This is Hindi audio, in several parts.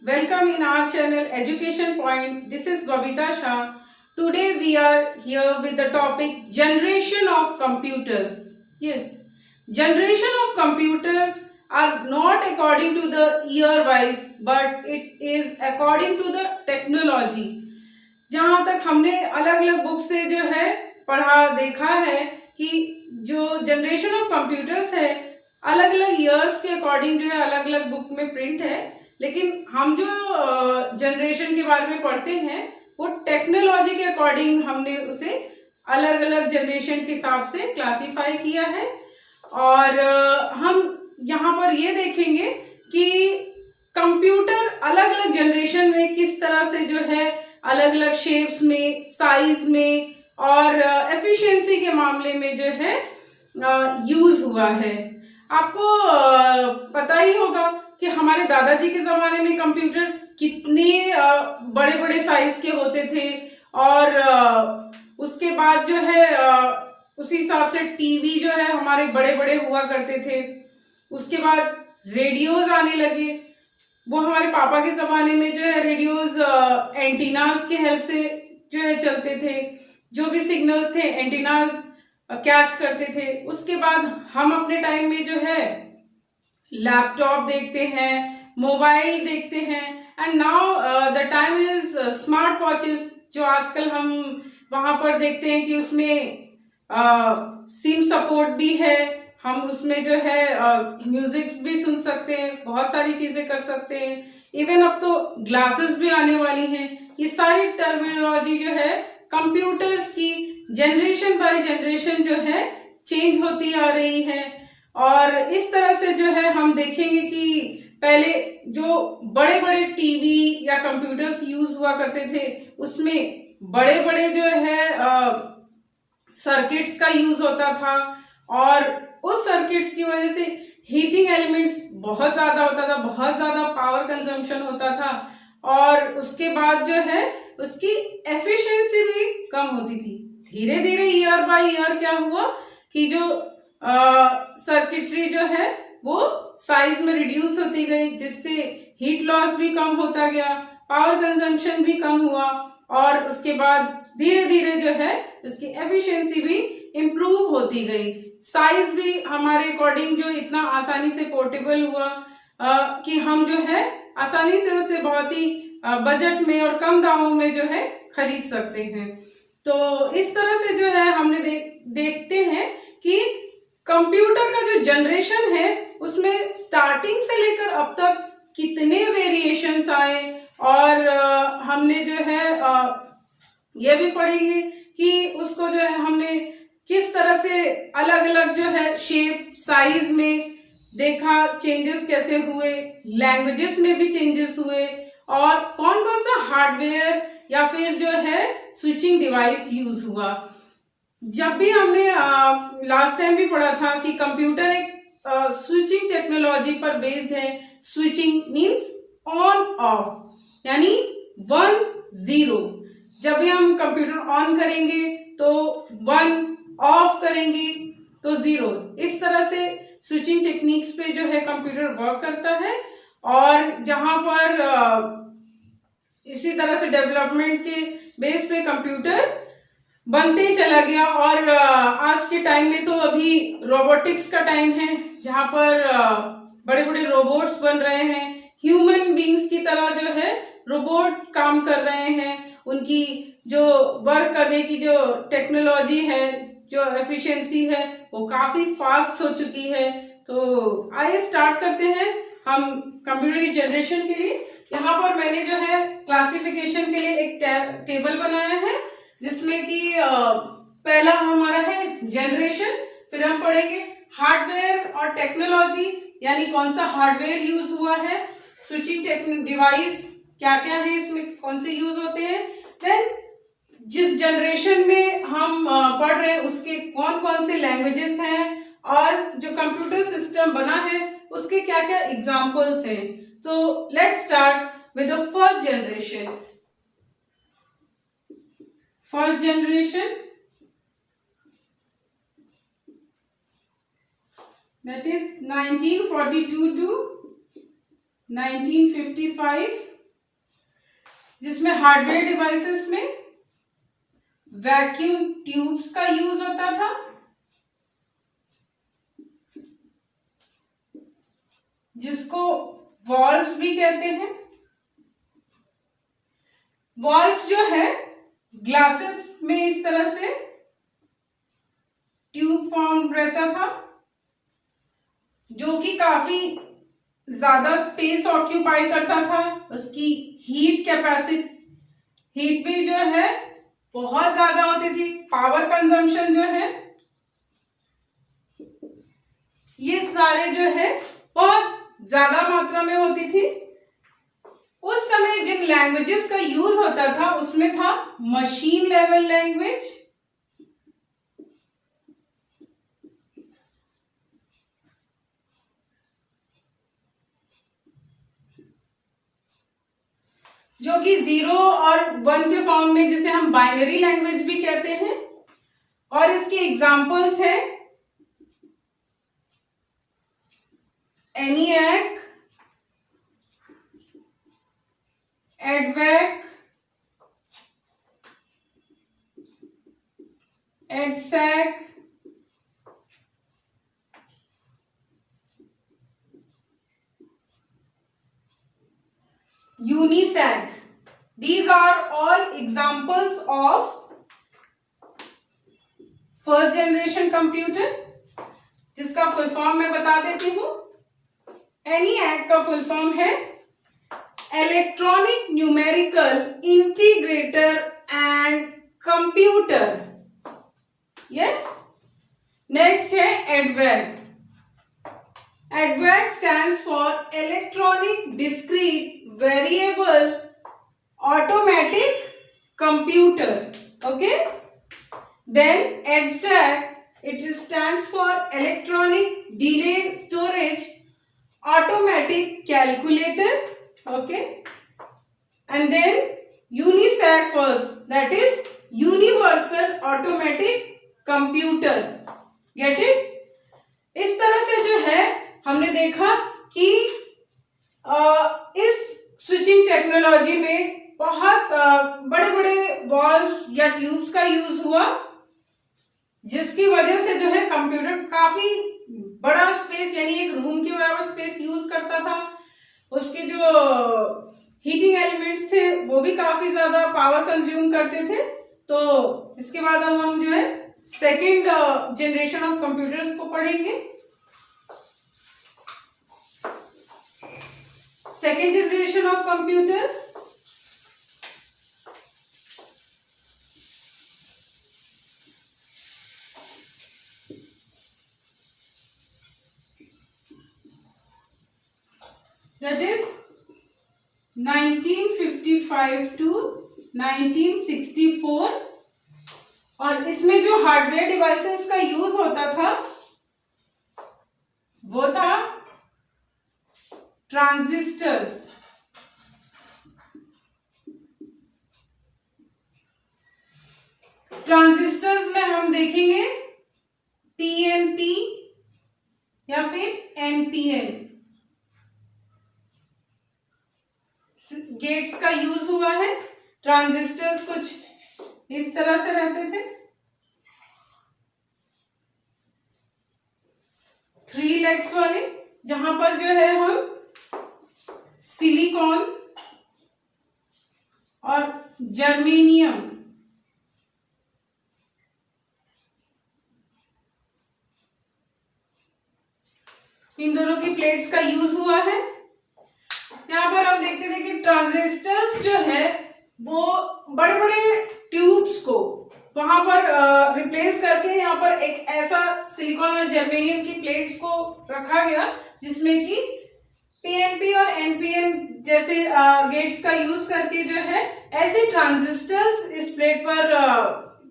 Welcome in our channel Education Point. This is Babita Shah. Today we are here with the topic Generation of Computers. Yes, generation of computers are not according to the year wise, but it is according to the technology. जहाँ तक हमने अलग अलग बुक से जो है पढ़ा देखा है कि जो जनरेशन ऑफ कंप्यूटर्स है अलग अलग ईयर्स के अकॉर्डिंग जो है अलग अलग बुक में प्रिंट है, लेकिन हम जो जनरेशन के बारे में पढ़ते हैं वो टेक्नोलॉजी के अकॉर्डिंग हमने उसे अलग अलग जनरेशन के हिसाब से क्लासिफाई किया है। और हम यहाँ पर ये देखेंगे कि कंप्यूटर अलग अलग जनरेशन में किस तरह से जो है अलग अलग शेप्स में, साइज में और एफिशिएंसी के मामले में जो है यूज हुआ है। आपको पता ही होगा कि हमारे दादाजी के ज़माने में कंप्यूटर कितने बड़े बड़े साइज के होते थे और उसके बाद जो है उसी हिसाब से टीवी जो है हमारे बड़े बड़े हुआ करते थे। उसके बाद रेडियोज आने लगे, वो हमारे पापा के ज़माने में जो है रेडियोज एंटीनास के हेल्प से जो है चलते थे, जो भी सिग्नल्स थे एंटीनास कैच करते थे। उसके बाद हम अपने टाइम में जो है लैपटॉप देखते हैं, मोबाइल देखते हैं and now the time is smart watches, जो आजकल हम वहाँ पर देखते हैं कि उसमें सिम सपोर्ट भी है, हम उसमें जो है म्यूजिक भी सुन सकते हैं, बहुत सारी चीज़ें कर सकते हैं। इवन अब तो ग्लासेस भी आने वाली हैं। ये सारी टर्मिनोलॉजी जो है कंप्यूटर्स की जनरेशन बाय जनरेशन जो है चेंज होती आ रही है। और इस तरह से जो है हम देखेंगे कि पहले जो बड़े बड़े टीवी या कंप्यूटर्स यूज हुआ करते थे उसमें बड़े बड़े जो है सर्किट्स का यूज होता था और उस सर्किट्स की वजह से हीटिंग एलिमेंट्स बहुत ज़्यादा होता था, बहुत ज़्यादा पावर कंजम्पशन होता था और उसके बाद जो है उसकी एफिशिएंसी भी कम होती थी। धीरे धीरे ईयर बाय ईयर क्या हुआ कि जो सर्किटरी जो है वो साइज में रिड्यूस होती गई, जिससे हीट लॉस भी कम होता गया, पावर कंजम्पशन भी कम हुआ और उसके बाद धीरे धीरे जो है उसकी एफिशिएंसी भी इम्प्रूव होती गई। साइज भी हमारे अकॉर्डिंग जो इतना आसानी से पोर्टेबल हुआ कि हम जो है आसानी से उसे बहुत ही बजट में और कम दामों में जो है खरीद सकते हैं। तो इस तरह से जो है हमने देखते हैं कि कंप्यूटर का जो जनरेशन है उसमें स्टार्टिंग से लेकर अब तक कितने वेरिएशंस आए और हमने जो है ये भी पढ़ेंगे कि उसको जो है हमने किस तरह से अलग अलग जो है शेप साइज में देखा, चेंजेस कैसे हुए, लैंग्वेजेस में भी चेंजेस हुए और कौन कौन सा हार्डवेयर या फिर जो है स्विचिंग डिवाइस यूज हुआ। जब भी हमने लास्ट टाइम भी पढ़ा था कि कंप्यूटर एक स्विचिंग टेक्नोलॉजी पर बेस्ड है। स्विचिंग मीन्स ऑन ऑफ, यानी 1-0। जब भी हम कंप्यूटर ऑन करेंगे तो 1, ऑफ करेंगे तो 0। इस तरह से स्विचिंग टेक्निक्स पे जो है कंप्यूटर वर्क करता है और जहाँ पर इसी तरह से डेवलपमेंट के बेस पे कंप्यूटर बनते ही चला गया और आज के टाइम में तो अभी रोबोटिक्स का टाइम है, जहाँ पर बड़े बड़े रोबोट्स बन रहे हैं। ह्यूमन बींग्स की तरह जो है रोबोट काम कर रहे हैं, उनकी जो वर्क करने की जो टेक्नोलॉजी है, जो एफिशिएंसी है वो काफ़ी फास्ट हो चुकी है। तो आइए स्टार्ट करते हैं हम कंप्यूटर की जनरेशन के लिए। यहाँ पर मैंने जो है क्लासिफिकेशन के लिए एक टेबल बनाया है जिसमें कि पहला हमारा है जनरेशन, फिर हम पढ़ेंगे हार्डवेयर और टेक्नोलॉजी, यानी कौन सा हार्डवेयर यूज हुआ है, स्विचिंग डिवाइस क्या क्या है इसमें, कौन से यूज होते हैं, देन जिस जनरेशन में हम पढ़ रहे हैं उसके कौन कौन से लैंग्वेजेस हैं और जो कंप्यूटर सिस्टम बना है उसके क्या क्या एग्जाम्पल्स हैं। तो let's start with the first generation. First generation that is 1942 to 1955 जिसमें हार्डवेयर डिवाइसेस में वैक्यूम ट्यूब्स का यूज होता था, जिसको वॉल्व्स भी कहते हैं। वॉल्व्स जो है ग्लासेस में इस तरह से ट्यूब फॉर्म रहता था, जो कि काफी ज्यादा स्पेस ऑक्यूपाई करता था। उसकी हीट भी जो है बहुत ज्यादा होती थी। पावर कंजम्पशन जो है ये सारे जो है बहुत ज्यादा मात्रा में होती थी। उस समय जिन लैंग्वेजेस का यूज होता था उसमें था मशीन लेवल लैंग्वेज, जो कि 0 और 1 के फॉर्म में, जिसे हम बाइनरी लैंग्वेज भी कहते हैं। और इसके एग्जांपल्स हैं ENIAC, EDVAC, EDSAC, UNISAC. These are all examples of first generation computer, जिसका फुल फॉर्म मैं बता देती हूँ। ENIAC का फुल फॉर्म है electronic numerical integrator and computer. Yes. Next है EDVAC. EDVAC stands for Electronic Discrete Variable Automatic Computer. Okay. Then EDSAC, it stands for Electronic Delay Storage Automatic Calculator. Okay. And then UNISAC first, that is Universal Automatic Computer. Get it? इस तरह से जो है हमने देखा कि इस स्विचिंग टेक्नोलॉजी में बहुत बड़े बड़े वॉल्व्स या ट्यूब्स का यूज हुआ, जिसकी वजह से जो है कंप्यूटर काफी बड़ा स्पेस, यानी एक रूम के बराबर स्पेस यूज करता था। उसके जो हीटिंग एलिमेंट्स थे वो भी काफी ज्यादा पावर कंज्यूम करते थे। तो इसके बाद अब हम जो है सेकेंड जनरेशन ऑफ कंप्यूटर्स को पढ़ेंगे। Second generation of computers, that is 1955 to 1964। और इसमें जो हार्डवेयर डिवाइसेस का यूज होता था वो था ट्रांजिस्टर्स। ट्रांजिस्टर्स में हम देखेंगे पीएनपी या फिर एनपीएन गेट्स का यूज हुआ है। ट्रांजिस्टर्स कुछ इस तरह से रहते थे, 3 लेग्स वाले, जहां पर जो है हम सिलिकॉन और जर्मेनियम इन दोनों की प्लेट्स का यूज हुआ है। यहाँ पर हम देखते थे कि ट्रांजिस्टर्स जो है वो बड़े बड़े ट्यूब्स को वहां पर रिप्लेस करके यहाँ पर एक ऐसा सिलिकॉन और जर्मेनियम की प्लेट्स को रखा गया, जिसमें कि पीएनपी और एनपीएन जैसे गेट्स का यूज करके जो है ऐसे ट्रांजिस्टर्स इस प्लेट पर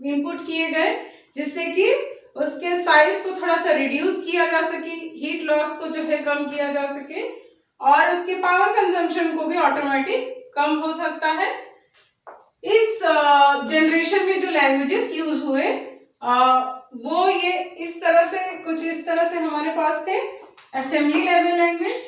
इनपुट किए गए, जिससे कि उसके साइज को थोड़ा सा रिड्यूस किया जा सके, हीट लॉस को जो है कम किया जा सके, और उसके पावर कंजम्पशन को भी ऑटोमेटिक कम हो सकता है। इस जनरेशन में जो लैंग्वेजेस यूज हुए वो ये इस तरह से, कुछ इस तरह से हमारे पास थे। असेंबली लेवल लैंग्वेज,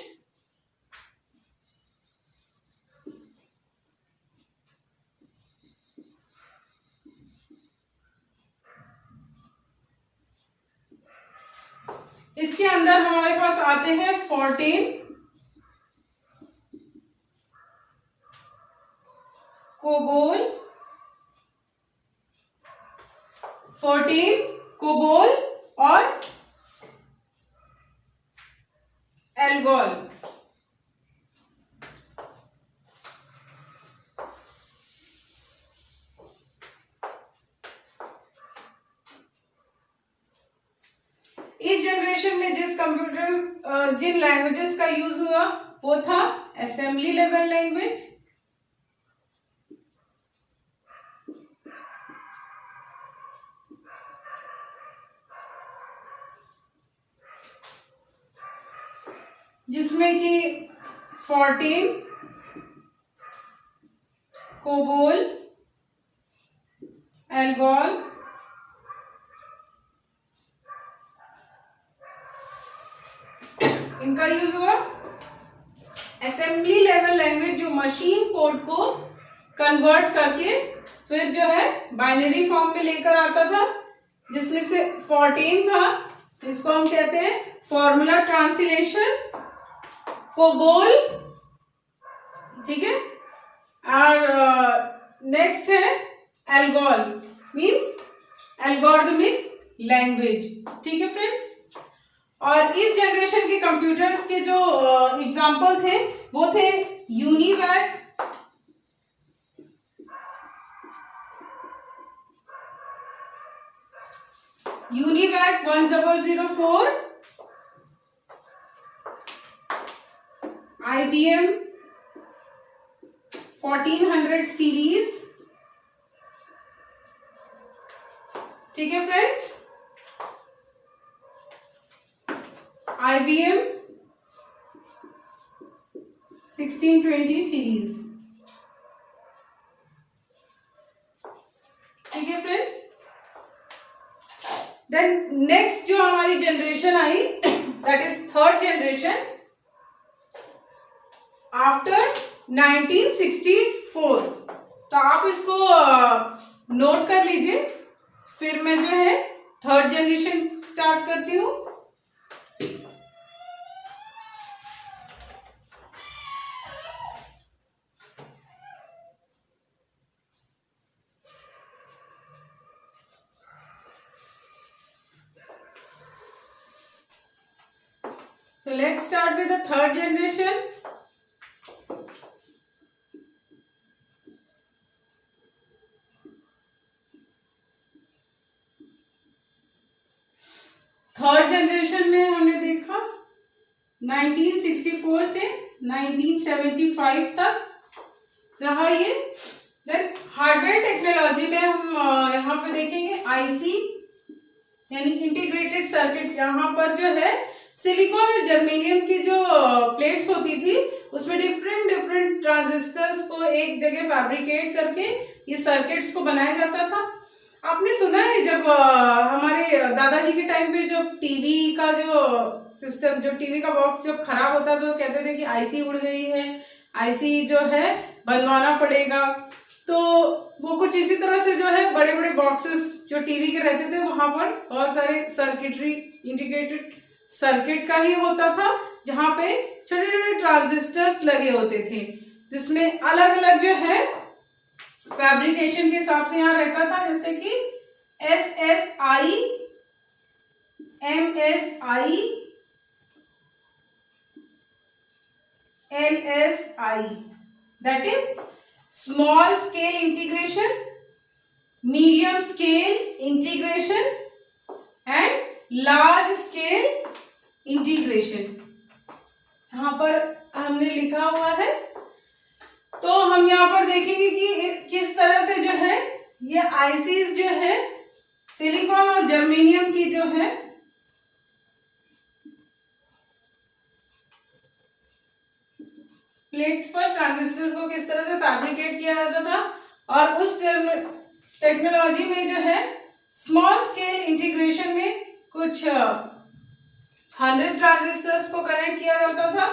इसके अंदर हमारे पास आते हैं 14 कोबोल, 14 कोबोल और एल्गोल। इस जनरेशन में जिन लैंग्वेजेस का यूज हुआ वो था असेंबली लेवल लैंग्वेज, जिसमें कि 14 कोबोल, एल्गोल, इनका यूज हुआ। असेंबली लेवल लैंग्वेज जो मशीन कोड को कन्वर्ट करके फिर जो है बाइनरी फॉर्म में लेकर आता था, जिसमें से 14 था, इसको हम कहते हैं फॉर्मूला ट्रांसलेशन कोबोल, ठीक है। और नेक्स्ट है एल्गोल, मींस एल्गोरिथमिक लैंग्वेज, ठीक है फ्रेंड्स। और इस जनरेशन के कंप्यूटर्स के जो एग्जाम्पल थे वो थे यूनिवैक, यूनिवैक 1004, IBM 1400 सीरीज, ठीक है फ्रेंड्स। IBM 1620 सीरीज, ठीक है फ्रेंड्स। देन नेक्स्ट जो हमारी generation I that is third generation after 1964। तो आप इसको नोट कर लीजिए, फिर मैं जो है थर्ड जनरेशन स्टार्ट करती हूँ। So let's start with the third generation. Third generation में हमने देखा 1964 से 1975 तक रहा ये। देन हार्डवेयर टेक्नोलॉजी में हम यहाँ पे देखेंगे आईसी यानी इंटीग्रेटेड सर्किट। यहाँ पर जो है सिलिकॉन और जर्मेनियम की जो प्लेट्स होती थी उसमें डिफरेंट ट्रांजिस्टर्स को एक जगह फैब्रिकेट करके ये सर्किट्स को बनाया जाता था। आपने सुना है जब हमारे दादाजी के टाइम पे जो टीवी का जो सिस्टम, जो टीवी का बॉक्स जब खराब होता था तो कहते थे कि आईसी उड़ गई है, आईसी जो है बनवाना पड़ेगा। तो वो कुछ इसी तरह से जो है बड़े बड़े बॉक्सेस जो टीवी के रहते थे वहां पर बहुत सारे सर्किटरी, इंटीग्रेटेड सर्किट का ही होता था, जहां पे छोटे छोटे ट्रांजिस्टर्स लगे होते थे, जिसमें अलग अलग जो है फैब्रिकेशन के हिसाब से यहाँ रहता था, जैसे कि SSI, MSI, LSI, that is small scale integration, medium scale integration and large scale integration। यहाँ पर हमने लिखा हुआ है, तो हम यहाँ पर देखेंगे कि किस तरह से जो है ये आईसीज जो है सिलिकॉन और जर्मेनियम की जो है प्लेट्स पर ट्रांजिस्टर्स को किस तरह से फैब्रिकेट किया जाता था। और उस टेक्नोलॉजी में जो है स्मॉल स्केल इंटीग्रेशन में कुछ 100 ट्रांजिस्टर्स को कनेक्ट किया जाता था,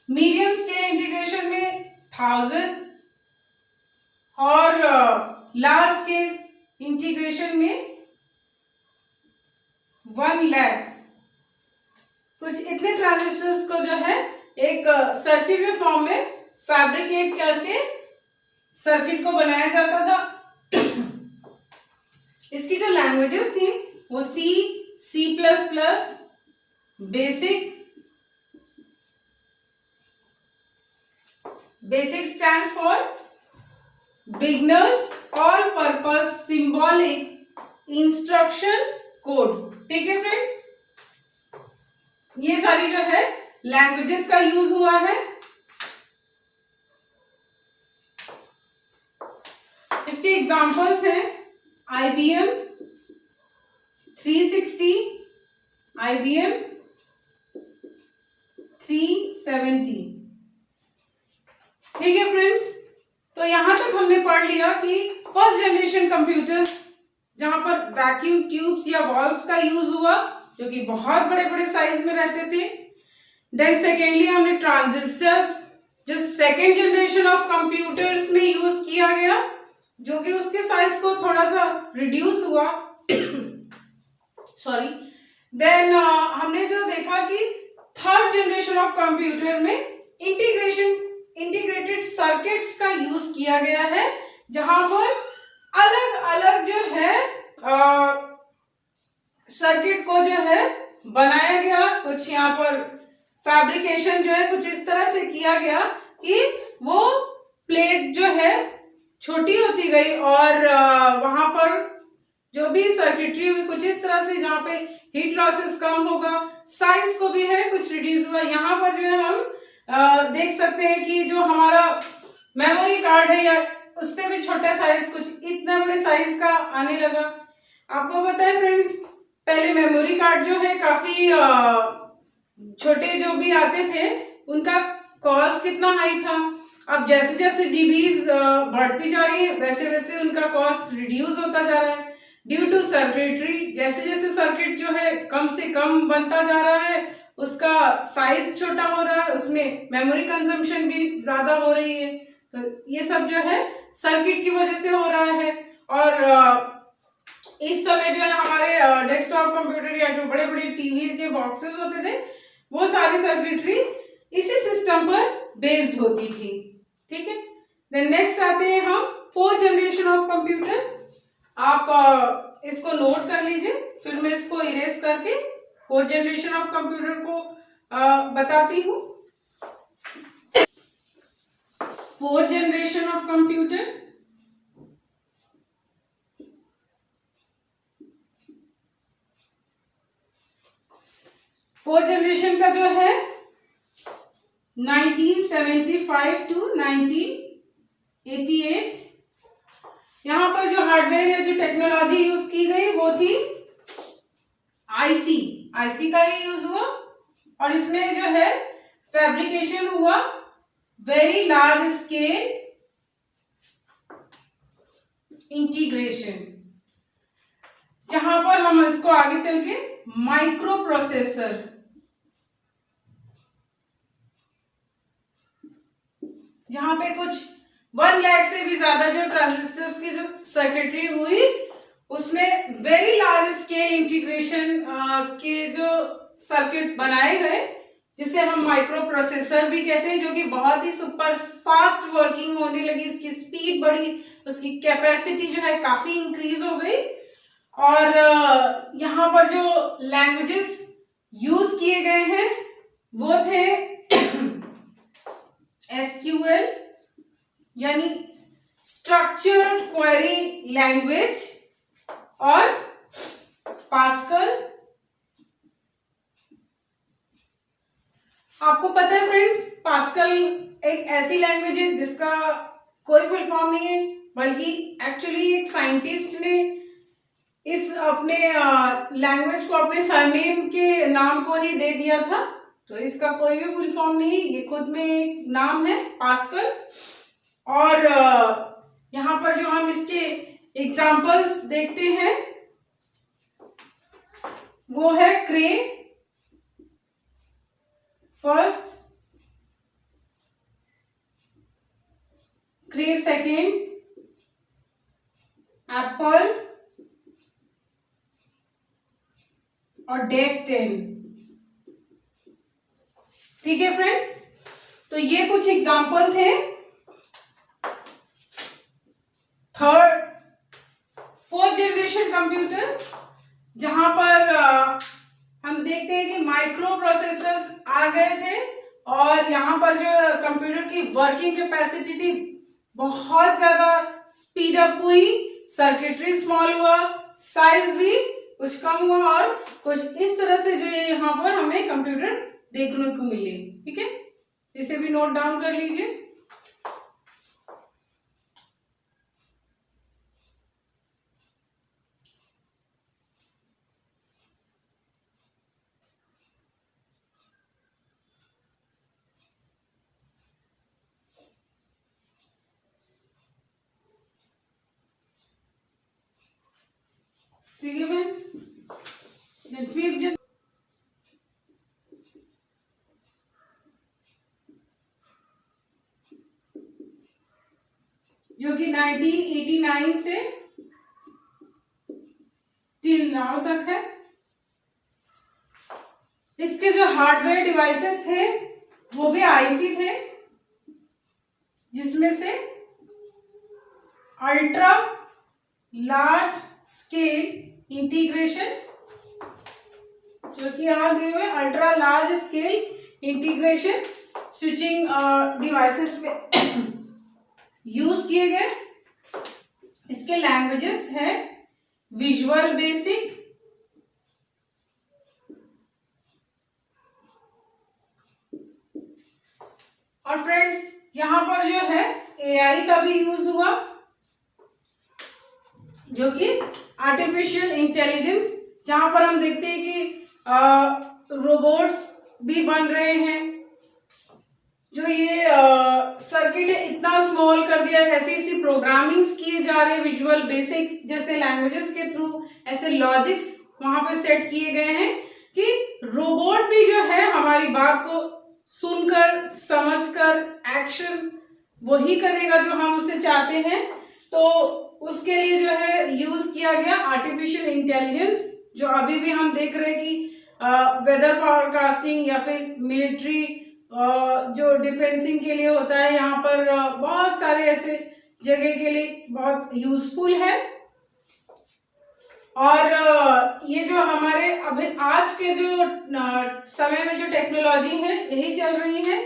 मीडियम स्केल इंटीग्रेशन में 1000 और लार्ज स्केल इंटीग्रेशन में 1 लाख कुछ इतने ट्रांजिस्टर्स को जो है एक सर्किट के फॉर्म में फैब्रिकेट करके सर्किट को बनाया जाता था। इसकी जो लैंग्वेजेस थी वो C++, basic stand for beginners all purpose symbolic instruction code. ठीक है फ्रेंड्स, ये सारी जो है लैंग्वेजेस का यूज हुआ है। इसके एग्जांपल्स हैं IBM 360, IBM 370। ठीक है फ्रेंड्स, तो यहां तक हमने पढ़ लिया कि फर्स्ट जनरेशन कंप्यूटर्स जहां पर वैक्यूम ट्यूब्स या वॉल्व्स का यूज हुआ जो कि बहुत बड़े बड़े साइज में रहते थे। देन सेकेंडली हमने ट्रांजिस्टर्स जो सेकेंड जनरेशन ऑफ कंप्यूटर्स में यूज किया गया, जो कि उसके साइज को थोड़ा सा रिड्यूस हुआ। सॉरी। देन हमने जो देखा कि थर्ड जनरेशन ऑफ कंप्यूटर में इंटीग्रेटेड सर्किट्स का यूज किया गया है, जहां पर अलग अलग जो है सर्किट को जो है बनाया गया। कुछ यहाँ पर फैब्रिकेशन जो है कुछ इस तरह से किया गया कि वो प्लेट जो है छोटी होती गई और वहां पर जो भी सर्किटरी हुई कुछ इस तरह से, जहाँ पे हीट लॉसेस कम होगा, साइज को भी है कुछ रिड्यूस हुआ। यहाँ पर जो है हम देख सकते हैं कि जो हमारा मेमोरी कार्ड है या उससे भी छोटा साइज कुछ इतना बड़े साइज का आने लगा। आपको पता है फ्रेंड्स, पहले मेमोरी कार्ड जो है काफी छोटे जो भी आते थे उनका कॉस्ट कितना हाई था। अब जैसे जैसे जीबीज बढ़ती जा रही है वैसे वैसे उनका कॉस्ट रिड्यूस होता जा रहा है ड्यू टू सर्किटरी। जैसे जैसे सर्किट जो है कम से कम बनता जा रहा है, उसका साइज छोटा हो रहा है, उसमें मेमोरी कंजम्पशन भी ज्यादा हो रही है। तो ये सब जो है सर्किट की वजह से हो रहा है। और इस समय जो है हमारे डेस्कटॉप कंप्यूटर या जो बड़े बड़े टीवी के बॉक्सेस होते थे वो सारी सर्किटरी इसी सिस्टम पर बेस्ड होती थी। ठीक है, देन नेक्स्ट आते हैं हम फोर्थ जनरेशन ऑफ कंप्यूटर्स। आप इसको नोट कर लीजिए, फिर मैं इसको इरेज करके फोर्थ जनरेशन ऑफ कंप्यूटर को बताती हूँ। Fourth generation of computer, fourth generation का जो है 1975 टू 1988। यहां पर जो हार्डवेयर या जो टेक्नोलॉजी यूज की गई वो थी आईसी का ही यूज हुआ और इसमें जो है फैब्रिकेशन हुआ वेरी लार्ज स्केल इंटीग्रेशन, जहां पर हम इसको आगे चल के माइक्रो प्रोसेसर, जहां पे कुछ 1 लाख से भी ज्यादा जो ट्रांजिस्टर्स की जो सर्किटरी हुई उसमें वेरी लार्ज स्केल इंटीग्रेशन के जो सर्किट बनाए गए, जिसे हम माइक्रो प्रोसेसर भी कहते हैं, जो कि बहुत ही सुपर फास्ट वर्किंग होने लगी, इसकी स्पीड बढ़ी, उसकी कैपेसिटी जो है काफी इंक्रीज हो गई। और यहाँ पर जो लैंग्वेजेस यूज किए गए हैं वो थे SQL यानी स्ट्रक्चर्ड क्वेरी लैंग्वेज और पास्कल। आपको पता है फ्रेंड्स, पास्कल एक ऐसी लैंग्वेज है जिसका कोई फुल फॉर्म नहीं है, बल्कि एक्चुअली एक साइंटिस्ट ने इस अपने लैंग्वेज को अपने सरनेम के नाम को ही दे दिया था। तो इसका कोई भी फुल फॉर्म नहीं, ये खुद में एक नाम है पास्कल। और यहाँ पर जो हम इसके एग्जाम्पल्स देखते हैं वो है क्रे फर्स्ट, क्रे सेकेंड, एप्पल और डेक 10। ठीक है फ्रेंड्स, तो ये कुछ एग्जाम्पल थे थर्ड फोर्थ जनरेशन कंप्यूटर, जहां पर हम देखते हैं कि माइक्रो प्रोसेसर्स आ गए थे और यहाँ पर जो कंप्यूटर की वर्किंग कैपेसिटी थी बहुत ज्यादा स्पीड अप हुई, सर्किटरी स्मॉल हुआ, साइज भी कुछ कम हुआ और कुछ इस तरह से जो यहाँ पर हमें कंप्यूटर देखने को मिले। ठीक है, इसे भी नोट डाउन कर लीजिए। ठीक है मैम, फिफ्थ जो कि 1989 से टिल नाउ तक है। इसके जो हार्डवेयर डिवाइसेस थे वो भी आईसी थे, जिसमें से अल्ट्रा लार्ज स्केल इंटीग्रेशन, जो कि यहाँ दिए हुए ultra large scale integration switching devices में यूज किए गए। इसके लैंग्वेजेस है विजुअल बेसिक, और फ्रेंड्स यहाँ पर जो है एआई का भी यूज हुआ, जो कि आर्टिफिशियल इंटेलिजेंस, जहां पर हम देखते हैं कि रोबोट्स भी बन रहे हैं। जो ये सर्किट इतना स्मॉल कर दिया है, ऐसी ऐसी प्रोग्रामिंग्स किए जा रहे हैं विजुअल बेसिक जैसे लैंग्वेजेस के थ्रू, ऐसे लॉजिक्स वहां पे सेट किए गए हैं कि रोबोट भी जो है हमारी बात को सुनकर समझकर एक्शन वही करेगा जो हम उससे चाहते हैं। तो उसके लिए जो है यूज किया गया आर्टिफिशियल इंटेलिजेंस, जो अभी भी हम देख रहे हैं कि वेदर फोरकास्टिंग या फिर मिलिट्री जो डिफेंसिंग के लिए होता है, यहाँ पर बहुत सारे ऐसे जगह के लिए बहुत यूजफुल है। और ये जो हमारे अभी आज के जो समय में जो टेक्नोलॉजी है यही चल रही है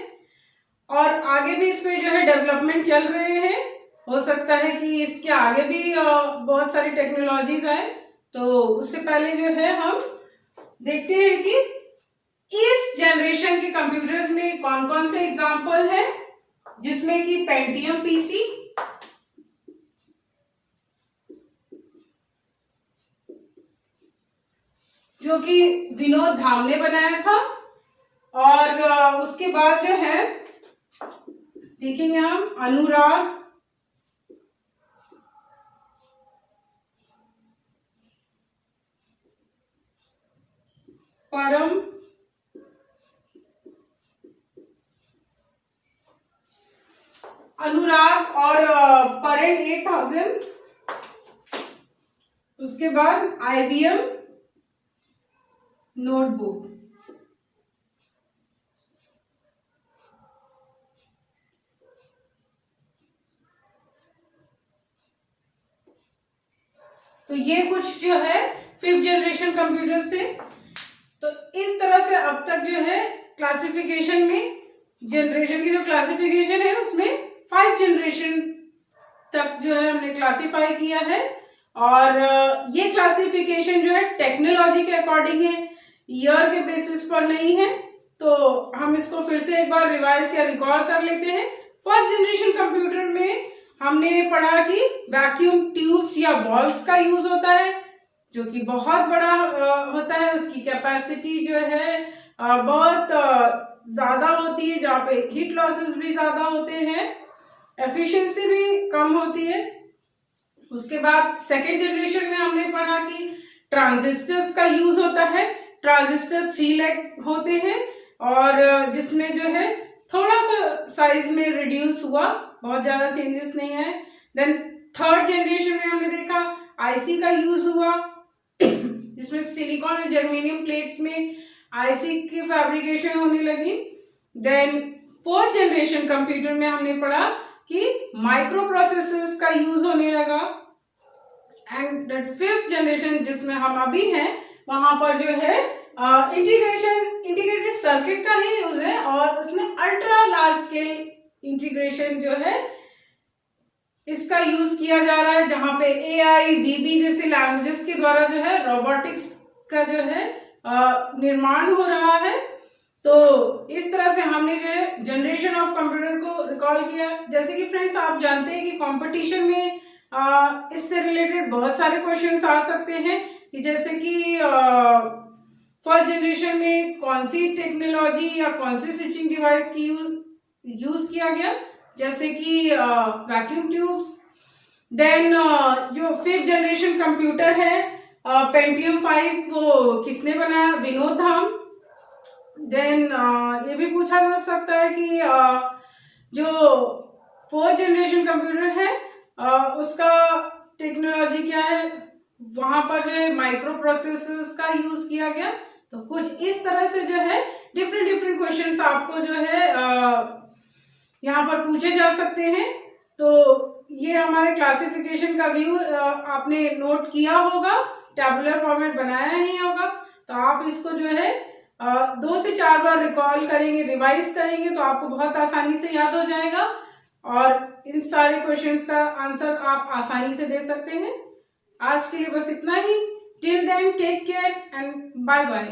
और आगे भी इस पे जो है डेवलपमेंट चल रहे हैं। हो सकता है कि इसके आगे भी बहुत सारी टेक्नोलॉजीज आए। तो उससे पहले जो है हम देखते हैं कि इस जनरेशन के कंप्यूटर्स में कौन कौन से एग्जाम्पल है, जिसमें कि पेंटियम पीसी, जो कि विनोद धाम ने बनाया था, और उसके बाद जो है देखेंगे हम अनुराग, परम, अनुराग और परेंट 8000, उसके बाद आईबीएम नोटबुक। तो ये कुछ जो है फिफ्थ जनरेशन कंप्यूटर्स थे। तो इस तरह से अब तक जो है क्लासिफिकेशन में जनरेशन की जो क्लासिफिकेशन है उसमें 5 जनरेशन तक जो है हमने क्लासिफाई किया है। और ये क्लासिफिकेशन जो है टेक्नोलॉजी के अकॉर्डिंग है, ईयर के बेसिस पर नहीं है। तो हम इसको फिर से एक बार रिवाइज या रिकॉल कर लेते हैं। फर्स्ट जनरेशन कंप्यूटर में हमने पढ़ा कि वैक्यूम ट्यूब्स या वॉल्व्स का यूज होता है, जो कि बहुत बड़ा होता है। उसकी कैपेसिटी जो है बहुत ज्यादा होती है, जहाँ पे हीट लॉसेस भी ज्यादा होते हैं, एफिशिएंसी भी कम होती है। उसके बाद सेकेंड जनरेशन में हमने पढ़ा कि ट्रांजिस्टर्स का यूज होता है। ट्रांजिस्टर 3 लेग होते हैं और जिसमें जो है थोड़ा सा साइज में रिड्यूस हुआ, बहुत ज्यादा चेंजेस नहीं है। देन थर्ड जनरेशन में हमने देखा आईसी का यूज हुआ, जिसमें सिलिकॉन और जर्मेनियम प्लेट्स में आईसी की फैब्रिकेशन होने लगी। देन फोर्थ जनरेशन कंप्यूटर में हमने पढ़ा कि माइक्रो प्रोसेसर्स का यूज होने लगा। एंड फिफ्थ जनरेशन जिसमें हम अभी हैं वहां पर जो है इंटीग्रेटेड सर्किट का ही यूज है और उसमें अल्ट्रा लार्ज स्केल इंटीग्रेशन जो है इसका यूज किया जा रहा है, जहां पे AI, VB जैसे लैंग्वेजेस के द्वारा जो है रोबोटिक्स का जो है निर्माण हो रहा है। तो इस तरह से हमने जो है जनरेशन ऑफ कंप्यूटर को रिकॉल किया। जैसे कि फ्रेंड्स आप जानते हैं कि कंपटीशन में इससे रिलेटेड बहुत सारे क्वेश्चंस आ सकते हैं कि जैसे कि फर्स्ट जनरेशन में कौन सी टेक्नोलॉजी या कौन सी स्विचिंग डिवाइस की यूज किया गया, जैसे कि वैक्यूम ट्यूब्स। देन जो फिफ्थ जनरेशन कंप्यूटर है पेंटियम 5 वो किसने बनाया, विनोद धाम। देन ये भी पूछा जा सकता है कि जो फोर्थ जनरेशन कंप्यूटर है उसका टेक्नोलॉजी क्या है, वहां पर जो है माइक्रो प्रोसेसर्स का यूज किया गया। तो कुछ इस तरह से जो है डिफरेंट क्वेश्चंस आपको जो है यहाँ पर पूछे जा सकते हैं। तो ये हमारे क्लासिफिकेशन का व्यू आपने नोट किया होगा, टैबुलर फॉर्मेट बनाया ही होगा। तो आप इसको जो है 2 से 4 बार रिकॉल करेंगे, रिवाइज करेंगे तो आपको बहुत आसानी से याद हो जाएगा और इन सारे क्वेश्चंस का आंसर आप आसानी से दे सकते हैं। आज के लिए बस इतना ही। Till then take care and bye bye.